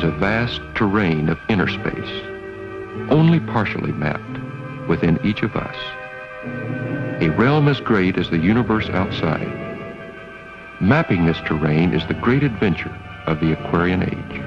there's a vast terrain of inner space, only partially mapped within each of us. A realm as great as the universe outside. Mapping this terrain is the great adventure of the Aquarian Age.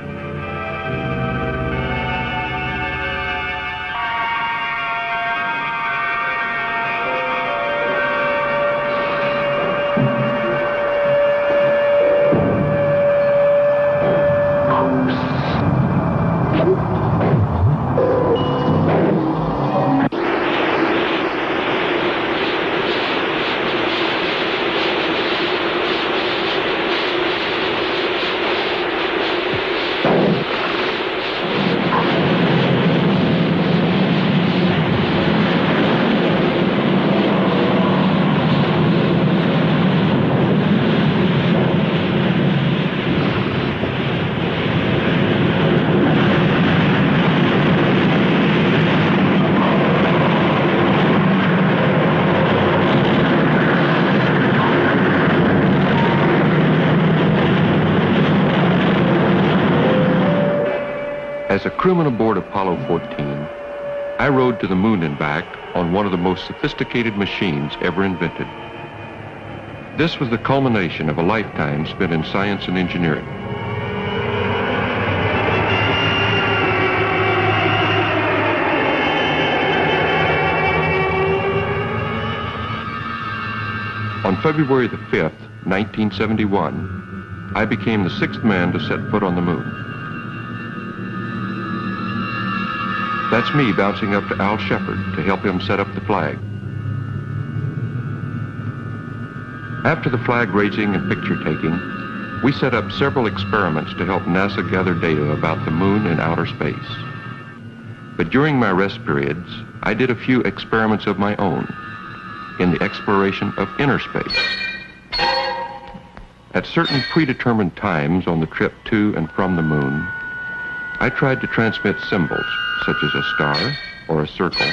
As a crewman aboard Apollo 14, I rode to the moon and back on one of the most sophisticated machines ever invented. This was the culmination of a lifetime spent in science and engineering. On February the 5th, 1971, I became the 6th man to set foot on the moon. That's me bouncing up to Al Shepard to help him set up the flag. After the flag raising and picture taking, we set up several experiments to help NASA gather data about the moon and outer space. But during my rest periods, I did a few experiments of my own in the exploration of inner space. At certain predetermined times on the trip to and from the moon, I tried to transmit symbols, such as a star or a circle,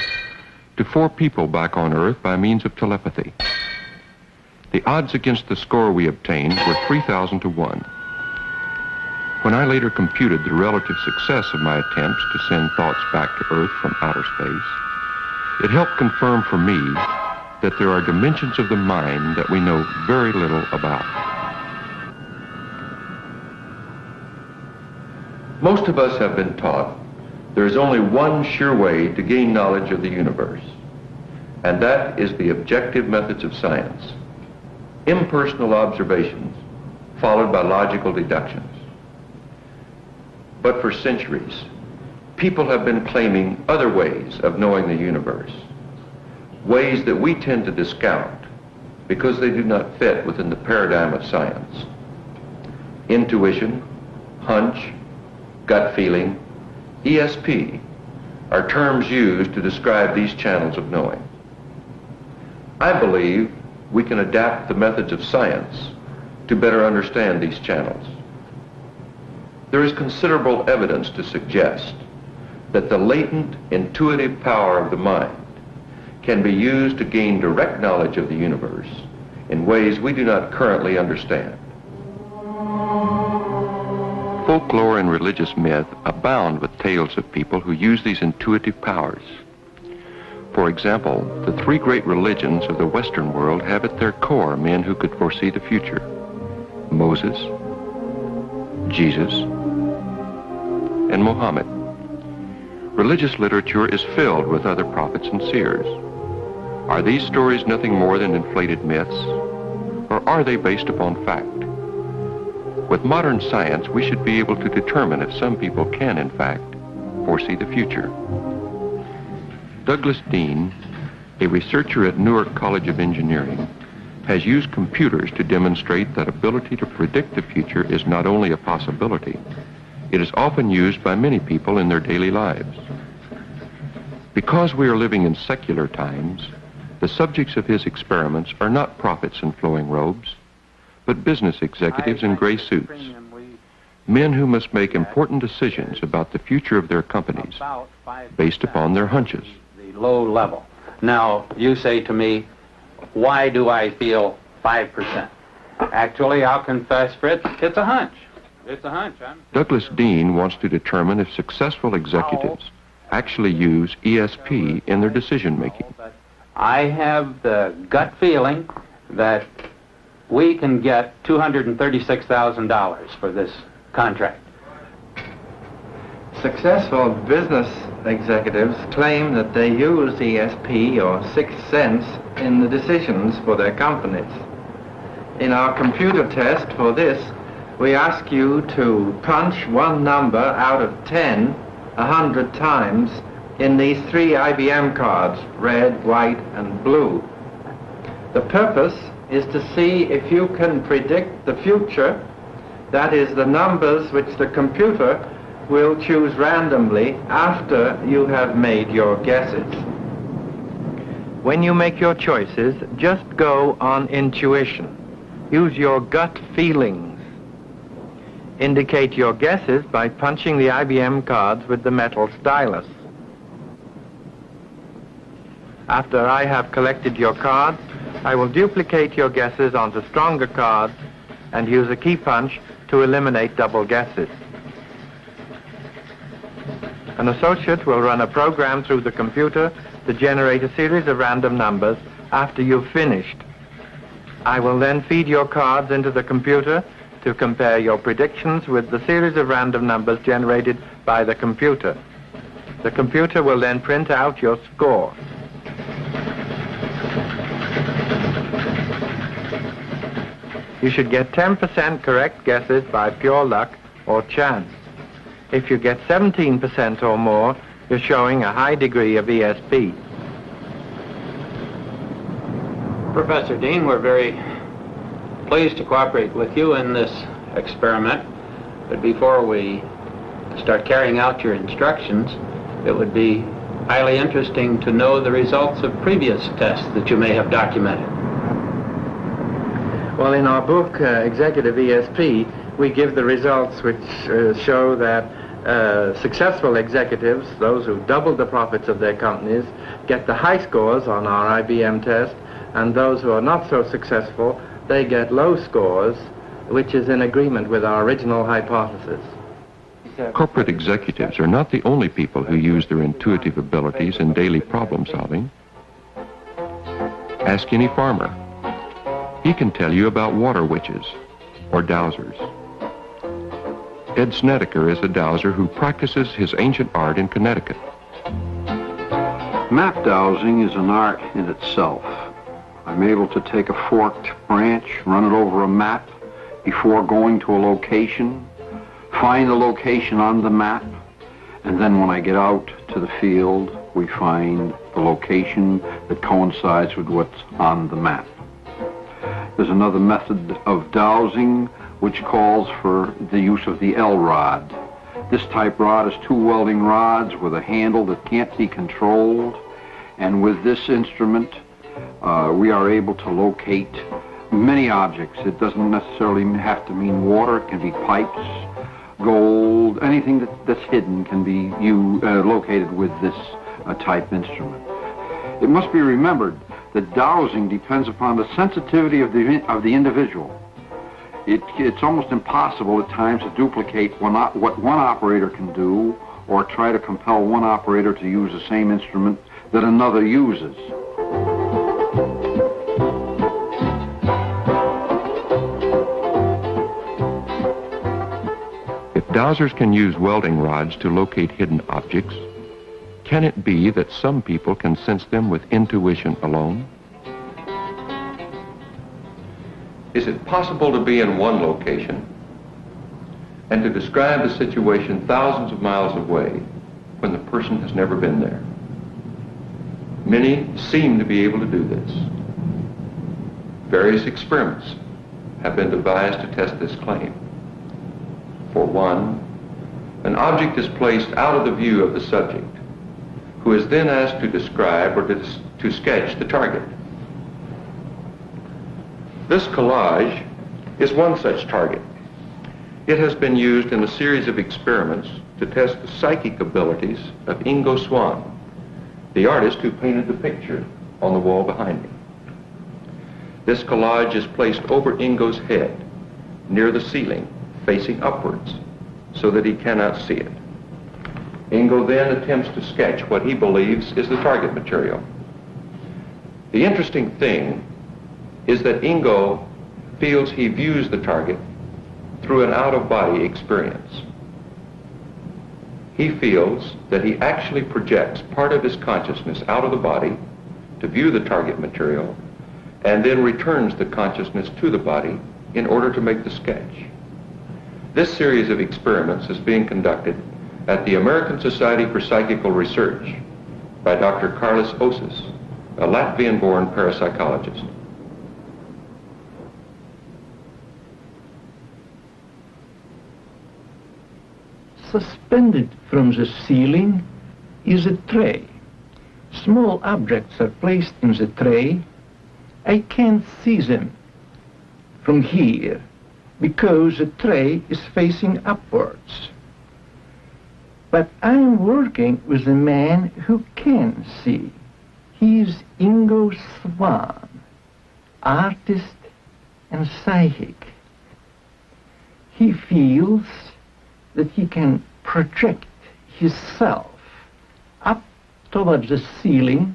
to 4 people back on Earth by means of telepathy. The odds against the score we obtained were 3,000 to 1. When I later computed the relative success of my attempts to send thoughts back to Earth from outer space, it helped confirm for me that there are dimensions of the mind that we know very little about. Most of us have been taught there is only one sure way to gain knowledge of the universe, and that is the objective methods of science. Impersonal observations followed by logical deductions. But for centuries, people have been claiming other ways of knowing the universe, ways that we tend to discount because they do not fit within the paradigm of science. Intuition, hunch, gut feeling, ESP are terms used to describe these channels of knowing. I believe we can adapt the methods of science to better understand these channels. There is considerable evidence to suggest that the latent intuitive power of the mind can be used to gain direct knowledge of the universe in ways we do not currently understand. Folklore and religious myth abound with tales of people who use these intuitive powers. For example, the 3 great religions of the Western world have at their core men who could foresee the future: Moses, Jesus, and Muhammad. Religious literature is filled with other prophets and seers. Are these stories nothing more than inflated myths, or are they based upon fact? With modern science, we should be able to determine if some people can, in fact, foresee the future. Douglas Dean, a researcher at Newark College of Engineering, has used computers to demonstrate that ability to predict the future is not only a possibility, it is often used by many people in their daily lives. Because we are living in secular times, the subjects of his experiments are not prophets in flowing robes, but business executives in gray suits, men who must make important decisions about the future of their companies based upon their hunches. The low level. Now, you say to me, why do I feel 5%? Actually, I'll confess, Fritz, it's a hunch. It's a hunch. Douglas Dean wants to determine if successful executives actually use ESP in their decision-making. I have the gut feeling that we can get $236,000 for this contract. Successful business executives claim that they use ESP or sixth sense in the decisions for their companies. In our computer test for this, we ask you to punch one number out of 10 100 times in these 3 IBM cards, red, white, and blue. The purpose is to see if you can predict the future, that is, the numbers which the computer will choose randomly after you have made your guesses. When you make your choices, just go on intuition. Use your gut feelings. Indicate your guesses by punching the IBM cards with the metal stylus. After I have collected your cards, I will duplicate your guesses onto stronger cards and use a key punch to eliminate double guesses. An associate will run a program through the computer to generate a series of random numbers after you've finished. I will then feed your cards into the computer to compare your predictions with the series of random numbers generated by the computer. The computer will then print out your score. You should get 10% correct guesses by pure luck or chance. If you get 17% or more, you're showing a high degree of ESP. Professor Dean, we're very pleased to cooperate with you in this experiment, but before we start carrying out your instructions, it would be highly interesting to know the results of previous tests that you may have documented. Well, in our book, Executive ESP, we give the results which show that successful executives, those who doubled the profits of their companies, get the high scores on our IBM test, and those who are not so successful, they get low scores, which is in agreement with our original hypothesis. Corporate executives are not the only people who use their intuitive abilities in daily problem solving. Ask any farmer. He can tell you about water witches or dowsers. Ed Snedeker is a dowser who practices his ancient art in Connecticut. Map dowsing is an art in itself. I'm able to take a forked branch, run it over a map before going to a location, find the location on the map, and then when I get out to the field, we find the location that coincides with what's on the map. There's another method of dowsing which calls for the use of the L-rod. This type rod is 2 welding rods with a handle that can't be controlled, and with this instrument we are able to locate many objects. It doesn't necessarily have to mean water. It can be pipes, gold, anything that's hidden can be located with this type instrument. It must be remembered that dowsing depends upon the sensitivity of the individual. It's almost impossible at times to duplicate what one operator can do or try to compel one operator to use the same instrument that another uses. If dowsers can use welding rods to locate hidden objects, can it be that some people can sense them with intuition alone? Is it possible to be in one location and to describe a situation thousands of miles away when the person has never been there? Many seem to be able to do this. Various experiments have been devised to test this claim. For one, an object is placed out of the view of the subject, who is then asked to describe or to sketch the target. This collage is one such target. It has been used in a series of experiments to test the psychic abilities of Ingo Swann, the artist who painted the picture on the wall behind me. This collage is placed over Ingo's head, near the ceiling, facing upwards so that he cannot see it. Ingo then attempts to sketch what he believes is the target material. The interesting thing is that Ingo feels he views the target through an out-of-body experience. He feels that he actually projects part of his consciousness out of the body to view the target material and then returns the consciousness to the body in order to make the sketch. This series of experiments is being conducted at the American Society for Psychical Research by Dr. Carlis Osis, a Latvian-born parapsychologist. Suspended from the ceiling is a tray. Small objects are placed in the tray. I can't see them from here because the tray is facing upwards. But I'm working with a man who can see. He's Ingo Swan, artist and psychic. He feels that he can project himself up towards the ceiling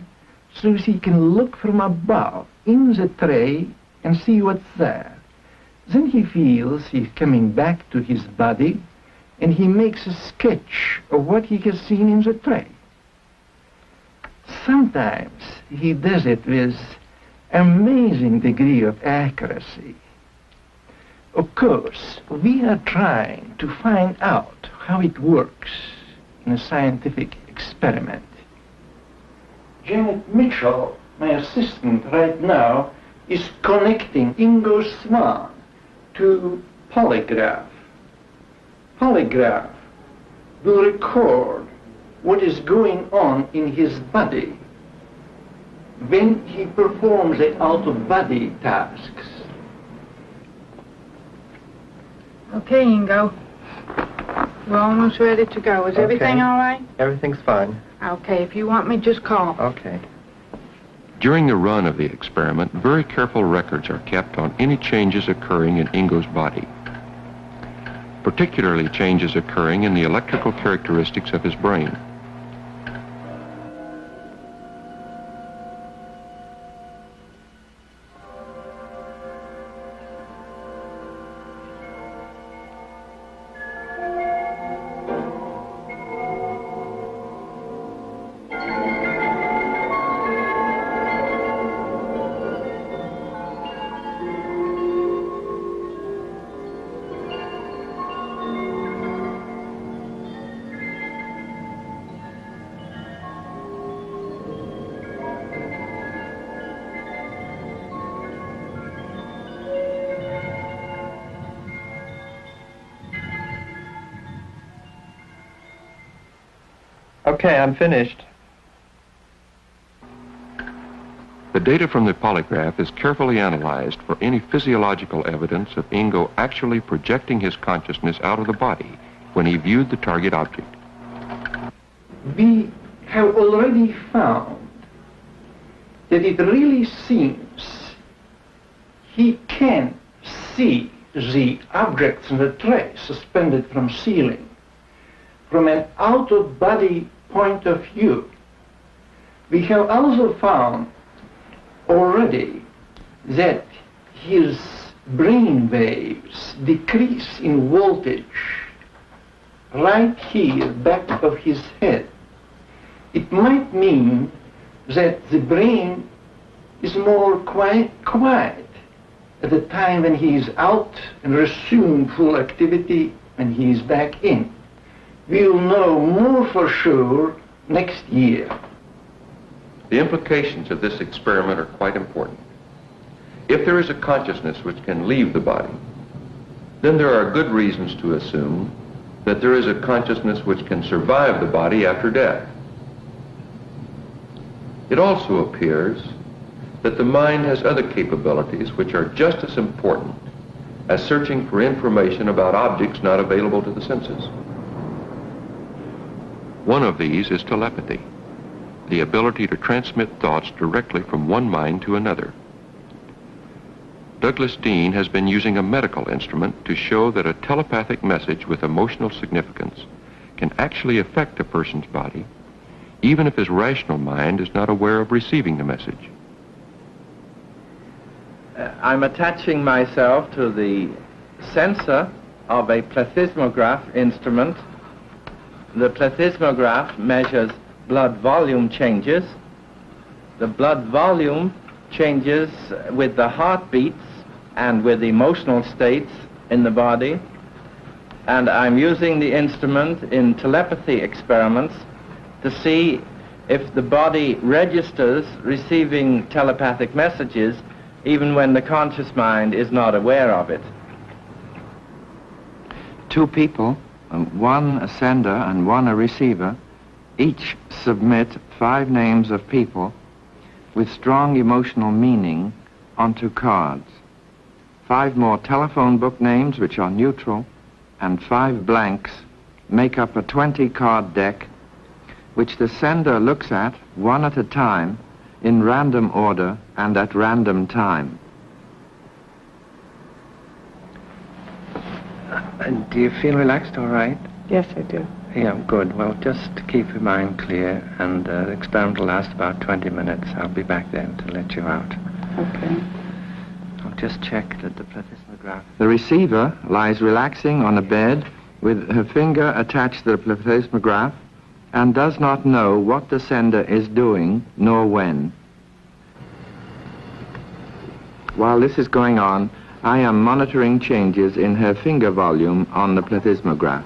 so he can look from above in the tray and see what's there. Then he feels he's coming back to his body and he makes a sketch of what he has seen in the tray. Sometimes he does it with amazing degree of accuracy. Of course, we are trying to find out how it works in a scientific experiment. Janet Mitchell, my assistant right now, is connecting Ingo Swan to polygraph. Polygraph will record what is going on in his body when he performs the out-of-body tasks. Okay, Ingo. We're almost ready to go. Is everything all right? Everything's fine. Okay, if you want me, just call. Okay. During the run of the experiment, very careful records are kept on any changes occurring in Ingo's body, particularly changes occurring in the electrical characteristics of his brain. Okay, I'm finished. The data from the polygraph is carefully analyzed for any physiological evidence of Ingo actually projecting his consciousness out of the body when he viewed the target object. We have already found that it really seems he can see the objects in the tray suspended from ceiling from an out-of-body point of view. We have also found already that his brain waves decrease in voltage right here, back of his head. It might mean that the brain is more quiet at the time when he is out and resume full activity when he is back in. We'll know more for sure next year. The implications of this experiment are quite important. If there is a consciousness which can leave the body, then there are good reasons to assume that there is a consciousness which can survive the body after death. It also appears that the mind has other capabilities which are just as important as searching for information about objects not available to the senses. One of these is telepathy, the ability to transmit thoughts directly from one mind to another. Douglas Dean has been using a medical instrument to show that a telepathic message with emotional significance can actually affect a person's body, even if his rational mind is not aware of receiving the message. I'm attaching myself to the sensor of a plethysmograph instrument. The plethysmograph measures blood volume changes. The blood volume changes with the heartbeats and with emotional states in the body. And I'm using the instrument in telepathy experiments to see if the body registers receiving telepathic messages even when the conscious mind is not aware of it. Two people, one a sender and one a receiver, each submit 5 names of people with strong emotional meaning onto cards. 5 more telephone book names, which are neutral, and 5 blanks make up a 20-card deck, which the sender looks at one at a time in random order and at random time. Do you feel relaxed all right? Yes, I do. Yeah, good. Well, just keep your mind clear, and the experiment will last about 20 minutes. I'll be back then to let you out. Okay. I'll just check that the plethysmograph... The receiver lies relaxing on a bed with her finger attached to the plethysmograph and does not know what the sender is doing, nor when. While this is going on, I am monitoring changes in her finger volume on the plethysmograph.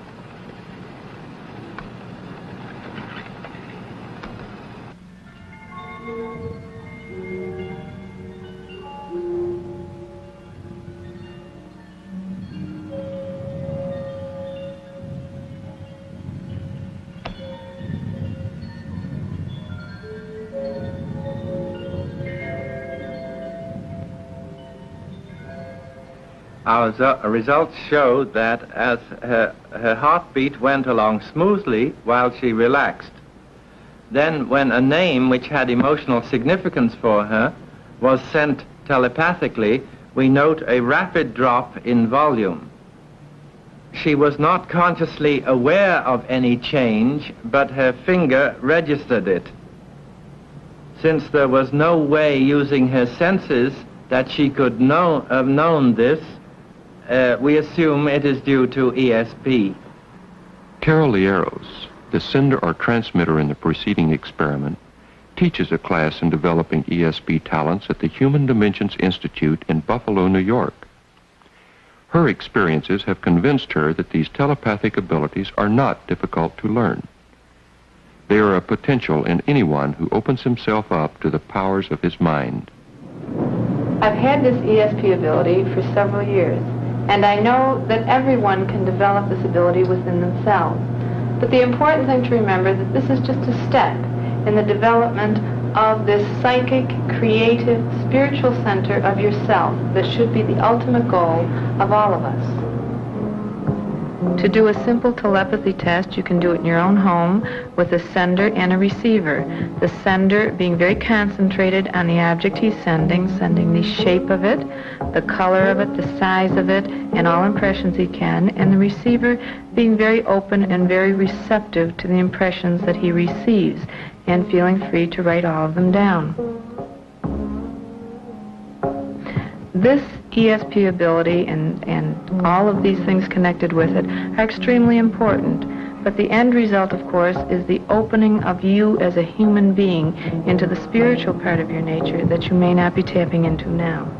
Our results showed that as her heartbeat went along smoothly while she relaxed, then when a name which had emotional significance for her was sent telepathically, we note a rapid drop in volume. She was not consciously aware of any change, but her finger registered it. Since there was no way using her senses that she could have known this, we assume it is due to ESP. Carol Lieros, the sender or transmitter in the preceding experiment, teaches a class in developing ESP talents at the Human Dimensions Institute in Buffalo, New York. Her experiences have convinced her that these telepathic abilities are not difficult to learn. They are a potential in anyone who opens himself up to the powers of his mind. I've had this ESP ability for several years, and I know that everyone can develop this ability within themselves. But the important thing to remember is that this is just a step in the development of this psychic, creative, spiritual center of yourself that should be the ultimate goal of all of us. To do a simple telepathy test, you can do it in your own home with a sender and a receiver. The sender being very concentrated on the object he's sending the shape of it, the color of it, the size of it, and all impressions he can, and the receiver being very open and very receptive to the impressions that he receives, and feeling free to write all of them down. This ESP ability and all of these things connected with it are extremely important, but the end result, of course, is the opening of you as a human being into the spiritual part of your nature that you may not be tapping into now.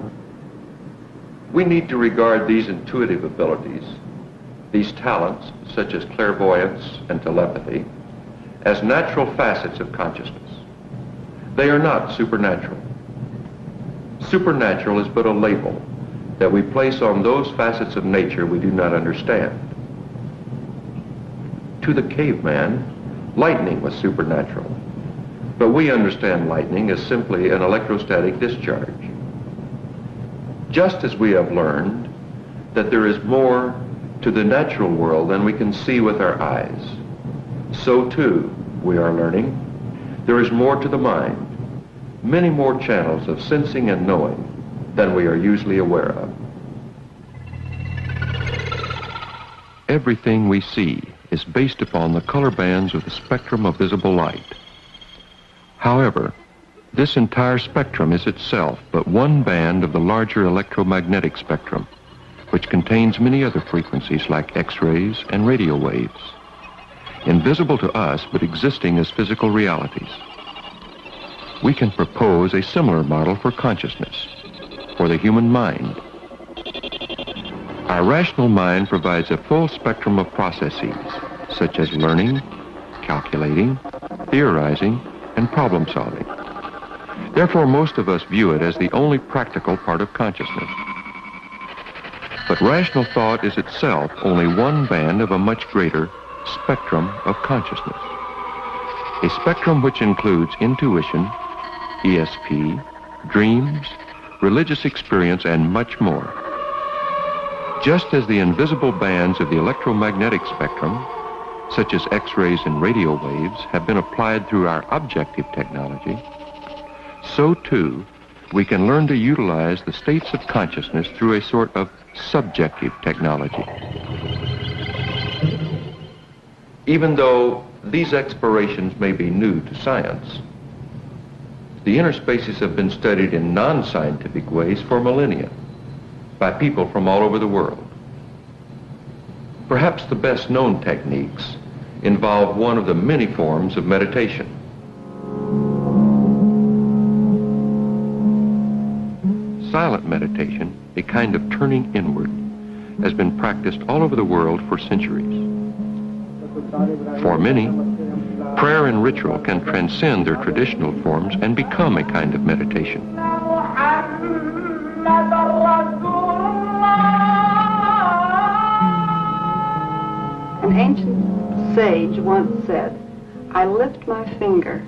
We need to regard these intuitive abilities, these talents, such as clairvoyance and telepathy, as natural facets of consciousness. They are not supernatural. Supernatural is but a label that we place on those facets of nature we do not understand. To the caveman, lightning was supernatural, but we understand lightning as simply an electrostatic discharge. Just as we have learned that there is more to the natural world than we can see with our eyes, so too we are learning there is more to the mind, many more channels of sensing and knowing than we are usually aware of. Everything we see is based upon the color bands of the spectrum of visible light. However, this entire spectrum is itself but one band of the larger electromagnetic spectrum, which contains many other frequencies like X-rays and radio waves, invisible to us but existing as physical realities. We can propose a similar model for consciousness, for the human mind. Our rational mind provides a full spectrum of processes, such as learning, calculating, theorizing, and problem solving. Therefore, most of us view it as the only practical part of consciousness. But rational thought is itself only one band of a much greater spectrum of consciousness. A spectrum which includes intuition, ESP, dreams, religious experience, and much more. Just as the invisible bands of the electromagnetic spectrum, such as X-rays and radio waves, have been applied through our objective technology, so too we can learn to utilize the states of consciousness through a sort of subjective technology. Even though these explorations may be new to science, the inner spaces have been studied in non-scientific ways for millennia by people from all over the world. Perhaps the best known techniques involve one of the many forms of meditation. Silent meditation, a kind of turning inward, has been practiced all over the world for centuries. For many, prayer and ritual can transcend their traditional forms and become a kind of meditation. An ancient sage once said, "I lift my finger,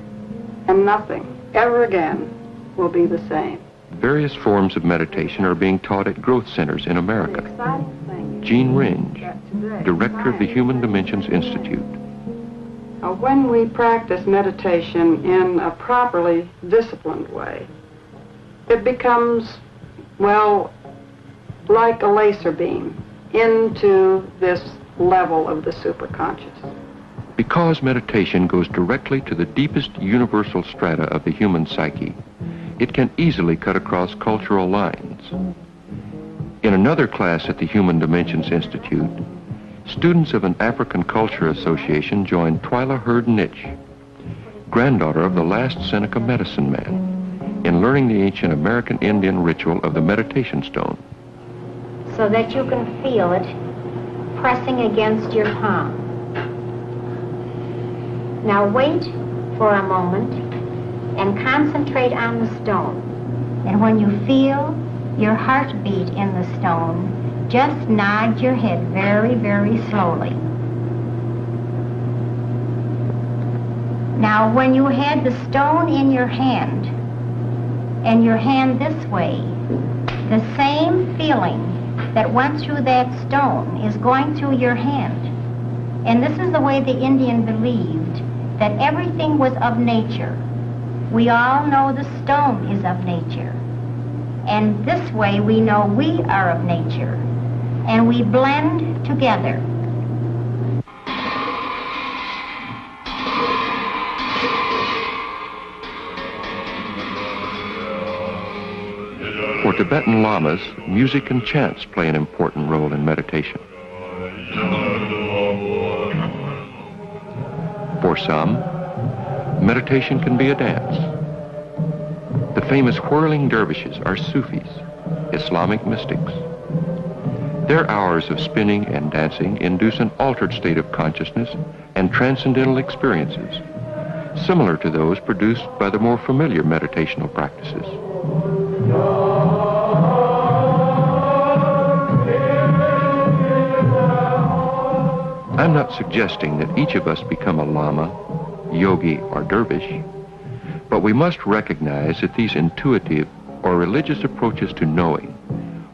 and nothing ever again will be the same." Various forms of meditation are being taught at growth centers in America. Jean Ringe, director of the Human Dimensions Institute. When we practice meditation in a properly disciplined way, it becomes, well, like a laser beam into this level of the superconscious. Because meditation goes directly to the deepest universal strata of the human psyche, it can easily cut across cultural lines. In another class at the Human Dimensions Institute, students of an African Culture Association joined Twyla Hurd Nitch, granddaughter of the last Seneca medicine man, in learning the ancient American Indian ritual of the meditation stone. So that you can feel it pressing against your palm. Now wait for a moment and concentrate on the stone. And when you feel your heartbeat in the stone, just nod your head very, very slowly. Now when you had the stone in your hand, and your hand this way, the same feeling that went through that stone is going through your hand. And this is the way the Indian believed that everything was of nature. We all know the stone is of nature. And this way we know we are of nature. And we blend together. For Tibetan lamas, music and chants play an important role in meditation. For some, meditation can be a dance. The famous whirling dervishes are Sufis, Islamic mystics. Their hours of spinning and dancing induce an altered state of consciousness and transcendental experiences, similar to those produced by the more familiar meditational practices. I'm not suggesting that each of us become a lama, yogi, or dervish, but we must recognize that these intuitive or religious approaches to knowing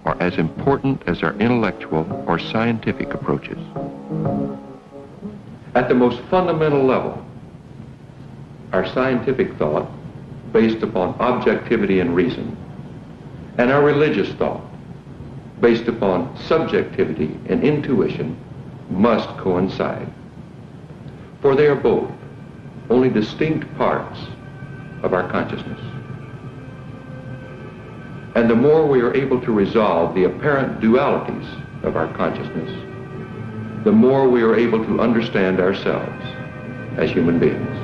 are as important as our intellectual or scientific approaches. At the most fundamental level, our scientific thought, based upon objectivity and reason, and our religious thought, based upon subjectivity and intuition, must coincide. For they are both only distinct parts of our consciousness. And the more we are able to resolve the apparent dualities of our consciousness, the more we are able to understand ourselves as human beings.